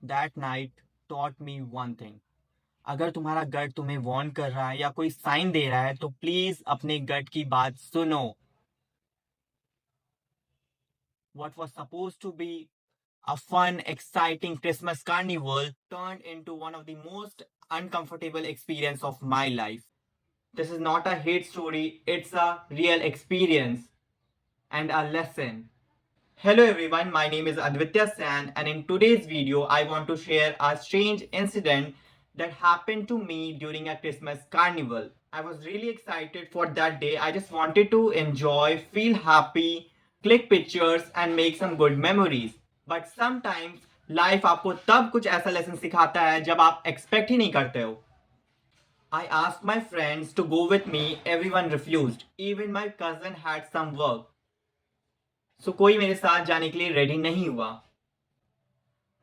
That night taught me one thing. अगर तुम्हारा गट तुम्हें वार्न कर रहा है या कोई साइन दे रहा है तो प्लीज अपने गट की बात सुनो. What was supposed to be a fun, exciting Christmas carnival turned into one of the most uncomfortable experience of my life. This is not a hate story, it's a real experience and a lesson. Hello everyone, my name is Advitya San, and in today's video I want to share a strange incident that happened to me during a Christmas carnival. I was really excited for that day. I just wanted to enjoy, feel happy, click pictures and make some good memories. But sometimes life आपको तब कुछ ऐसा lesson सिखाता है जब आप expect ही नहीं करते हो. I asked my friends to go with me, everyone refused. Even my cousin had some work. सो कोई मेरे साथ जाने के लिए रेडी नहीं हुआ.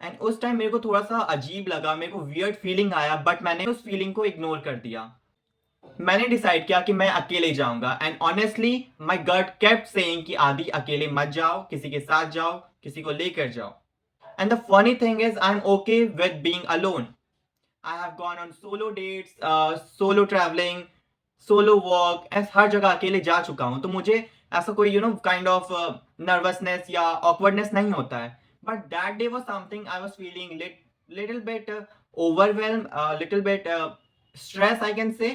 एंड उस टाइम मेरे को थोड़ा सा अजीब लगा, मेरे को वियर्ड फीलिंग आया, बट मैंने उस फीलिंग को इग्नोर कर दिया. मैंने डिसाइड किया कि मैं अकेले जाऊंगा. And honestly my gut kept saying कि आदि अकेले मत जाओ, किसी के साथ जाओ, किसी को लेकर जाओ. And the funny thing is I am okay with being alone. I have gone on solo dates, solo travelling, solo walk, ऐसे हर जगह अकेले जा चुका हूँ, तो मुझे ऐसा कोई काइंड ऑफ नर्वसनेस या ऑकवर्डनेस नहीं होता है. But that day was something I was feeling little bit overwhelm, little bit stress I can say.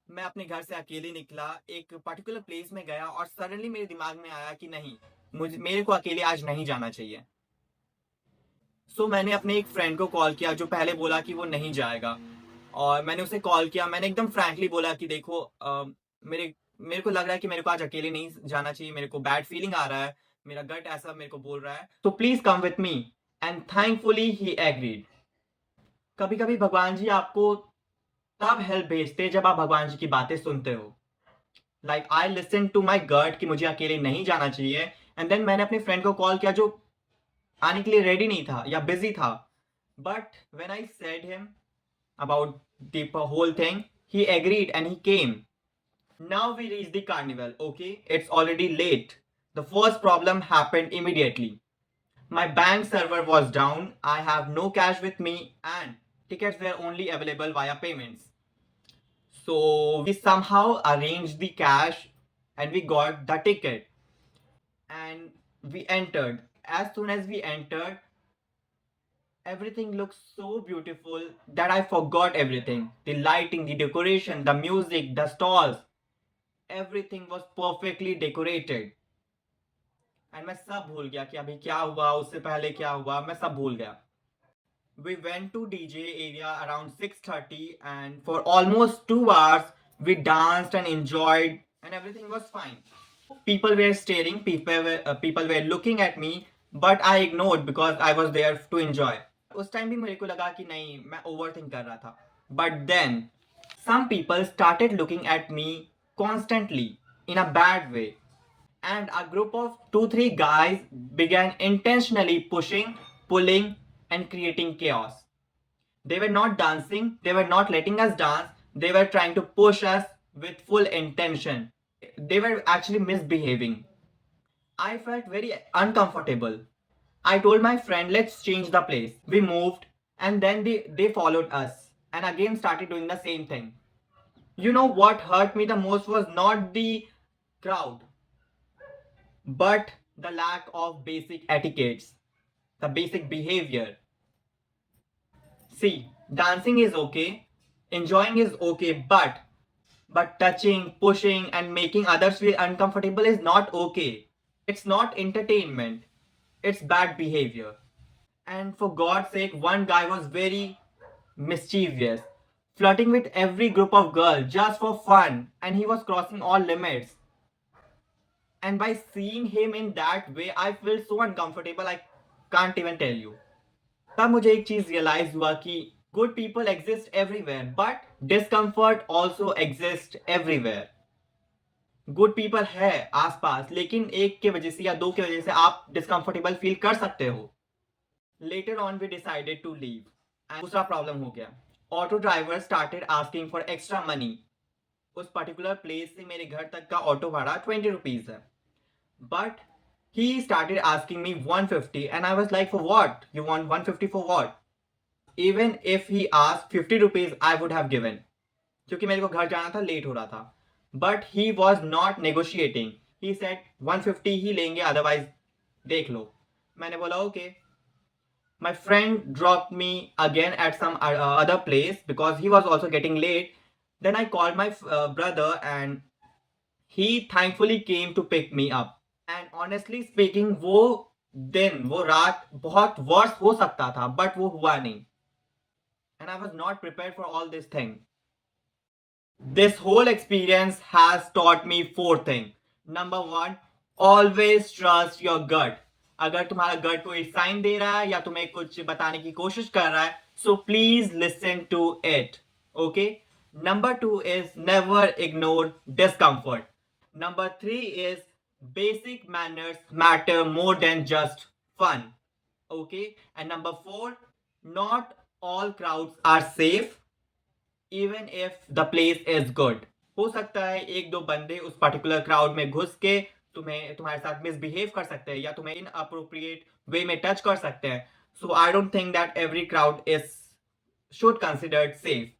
मैं अपने घर से अकेले निकला, एक पर्टिकुलर प्लेस में गया और सडनली मेरे दिमाग में आया कि नहीं, मुझे मेरे को अकेले आज नहीं जाना चाहिए. मैंने अपने एक फ्रेंड को कॉल किया जो पहले बोला कि वो नहीं जाएगा. और मैंने उसे कॉल किया, मैंने एकदम फ्रैंकली बोला कि देखो, मेरे मेरे को लग रहा है कि मेरे को आज अकेले नहीं जाना चाहिए, मेरे को बैड फीलिंग आ रहा है, मेरा गट ऐसा मेरे को बोल रहा है, तो please come with me. And thankfully he agreed. कभी कभी भगवान जी आपको तब हेल्प भेजते हैं जब आप भगवान जी की बातें सुनते हो. Like I listen to my gut कि मुझे अकेले नहीं जाना चाहिए. एंड देन मैंने अपने फ्रेंड को कॉल किया जो आने के लिए रेडी नहीं था या बिजी था. But when I said him about the whole thing, he agreed and he came. Now we reach the carnival, okay? It's already late. The first problem happened immediately. My bank server was down, I have no cash with me, and tickets were only available via payments. So we somehow arranged the cash and we got the ticket. And we entered. As soon as we entered, everything looked so beautiful that I forgot everything. The lighting, the decoration, the music, the stalls, everything was perfectly decorated. And मैं सब भूल गया कि अभी क्या हुआ, उससे पहले क्या हुआ, मैं सब भूल गया. We went to DJ area around 6:30 and for almost 2 hours we danced and enjoyed and everything was fine. People were staring, people were looking at me, but I ignored because I was there to enjoy. उस time भी मेरे को लगा कि नहीं, मैं over think कर रहा था. But then some people started looking at me constantly in a bad way. And a group of 2 3 guys began intentionally pushing, pulling, and creating chaos. They were not dancing, they were not letting us dance, they were trying to push us with full intention. They were actually misbehaving. I felt very uncomfortable. I told my friend, let's change the place. We moved, and then they followed us and again started doing the same thing. You know what hurt me the most was not the crowd, but the lack of basic etiquettes, the basic behavior. See, dancing is okay, enjoying is okay, but touching, pushing, and making others feel uncomfortable is not okay. It's not entertainment, it's bad behavior. And for God's sake, one guy was very mischievous, flirting with every group of girls just for fun, and he was crossing all limits. And by seeing him in that way, I feel so uncomfortable, I can't even tell you. तब मुझे एक चीज realise हुआ कि good people exist everywhere but discomfort also exist everywhere. Good people है आसपास, लेकिन एक के वजह से या दो की वजह से आप डिस्कम्फर्टेबल फील कर सकते हो. Later on we decided to leave. And दूसरा प्रॉब्लम हो गया. Auto driver started asking for extra money. उस पर्टिकुलर प्लेस से मेरे घर तक का ऑटो भाड़ा 20 रुपीज है. But He started asking me 150 and I was like, for what? You want 150 for what? Even if he asked 50 rupees, I would have given. क्योंकि मेरे को घर जाना था, लेट हो रहा था. But he was not negotiating. He said 150 ही लेंगे, otherwise देख लो. मैंने बोला okay. My friend dropped me again at some other place because he was also getting late. Then I called my brother and he thankfully came to pick me up. And honestly speaking, वो दिन, वो रात बहुत worse हो सकता था, but वो हुआ नहीं. And I was not prepared for all this thing. This whole experience has taught me 4 things. Number 1, always trust your gut. अगर तुम्हारा गट कोई साइन दे रहा है या तुम्हें कुछ बताने की कोशिश कर रहा है, so please listen to it. Okay? Number 2 is never ignore discomfort. Number 3 is basic manners matter more than just fun. Okay? And number 4, not all crowds are safe even if the place is good. हो सकता है एक दो बंदे उस particular crowd में घुस के तुम्हारे साथ मिसबिहेव कर सकते हैं या तुम्हें इन अप्रोप्रिएट वे में टच कर सकते हैं. So I don't think that every crowd is should considered safe.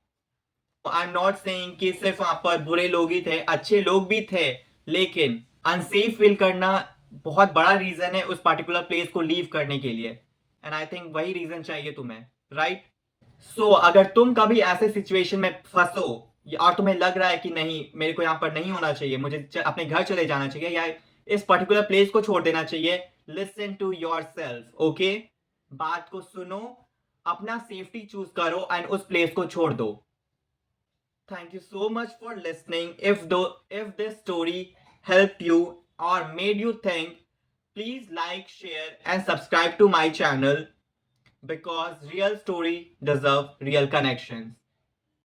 I am not saying कि सिर्फ वहां पर बुरे लोग ही थे, अच्छे लोग भी थे, लेकिन अनसेफ फील करना बहुत बड़ा रीजन है उस पर्टिकुलर प्लेस को लीव करने के लिए. एंड आई थिंक वही रीजन चाहिए तुम्हें, राइट? सो अगर तुम कभी ऐसे सिचुएशन में फंसो और तुम्हें लग रहा है कि नहीं, मेरे को यहाँ पर नहीं होना चाहिए, मुझे अपने घर चले जाना चाहिए या इस पर्टिकुलर प्लेस को छोड़ देना चाहिए, listen to yourself. Okay? बात को सुनो, अपना सेफ्टी चूज करो एंड उस प्लेस को छोड़ दो. Thank you so much for listening. If this story help you or made you think, please like, share and subscribe to my channel because real story deserve real connections.